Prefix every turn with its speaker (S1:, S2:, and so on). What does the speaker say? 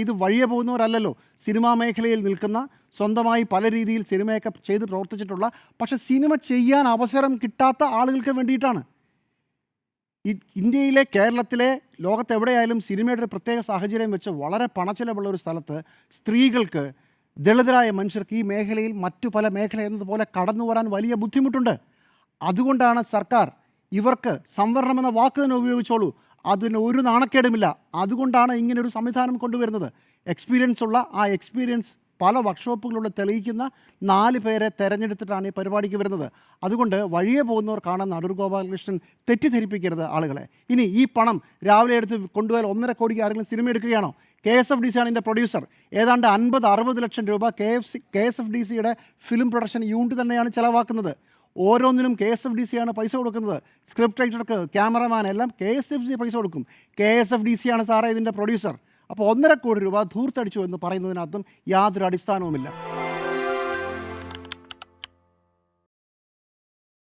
S1: ഇത് വഴിയെ പോകുന്നവരല്ലല്ലോ. സിനിമാ മേഖലയിൽ നിൽക്കുന്ന, സ്വന്തമായി പല രീതിയിൽ സിനിമയൊക്കെ ചെയ്ത് പ്രവർത്തിച്ചിട്ടുള്ള, പക്ഷെ സിനിമ ചെയ്യാൻ അവസരം കിട്ടാത്ത ആളുകൾക്ക് വേണ്ടിയിട്ടാണ്. ഈ ഇന്ത്യയിലെ, കേരളത്തിലെ, ലോകത്തെവിടെയായാലും സിനിമയുടെ ഒരു പ്രത്യേക സാഹചര്യം വെച്ച് വളരെ പണച്ചിലവുള്ള ഒരു സ്ഥലത്ത് സ്ത്രീകൾക്ക്, ദളിതരായ മനുഷ്യർക്ക് ഈ മേഖലയിൽ മറ്റു പല മേഖല എന്നതുപോലെ കടന്നു വരാൻ വലിയ ബുദ്ധിമുട്ടുണ്ട്. അതുകൊണ്ടാണ് സർക്കാർ ഇവർക്ക് സംവരണം എന്ന വാക്ക് തന്നെ ഉപയോഗിച്ചോളൂ, അതിന് ഒരു നാണക്കേടുമില്ല, അതുകൊണ്ടാണ് ഇങ്ങനൊരു സംവിധാനം കൊണ്ടുവരുന്നത്. എക്സ്പീരിയൻസ് ഉള്ള, ആ എക്സ്പീരിയൻസ് പല വർക്ക്ഷോപ്പുകളിലൂടെ തെളിയിക്കുന്ന 4 പേരെ തെരഞ്ഞെടുത്തിട്ടാണ് ഈ പരിപാടിക്ക് വരുന്നത്. അതുകൊണ്ട് വഴിയെ പോകുന്നവർ കാണുന്ന അടൂർ ഗോപാലകൃഷ്ണൻ തെറ്റിദ്ധരിപ്പിക്കരുത് ആളുകളെ. ഇനി ഈ പണം രാവിലെ എടുത്ത് കൊണ്ടുപോയാൽ 1.5 കോടിക്ക് ആരെങ്കിലും സിനിമ എടുക്കുകയാണോ? KSFDC ആണ് ഇതിൻ്റെ പ്രൊഡ്യൂസർ. ഏതാണ്ട് 50-60 ലക്ഷം രൂപ KSFDCയുടെ ഫിലിം പ്രൊഡക്ഷൻ യൂണിറ്റ് തന്നെയാണ് ചിലവാക്കുന്നത്. ഓരോന്നിനും KSFDC ആണ് പൈസ കൊടുക്കുന്നത്. സ്ക്രിപ്റ്റ് റൈറ്റർക്ക്, ക്യാമറമാൻ എല്ലാം KSFDC പൈസ കൊടുക്കും. KSFDC ആണ് സാറേ ഇതിൻ്റെ പ്രൊഡ്യൂസർ. അപ്പോൾ 1.5 കോടി രൂപ ധൂർത്തടിച്ചു എന്ന് പറയുന്നതിനകത്തും യാതൊരു അടിസ്ഥാനവുമില്ല.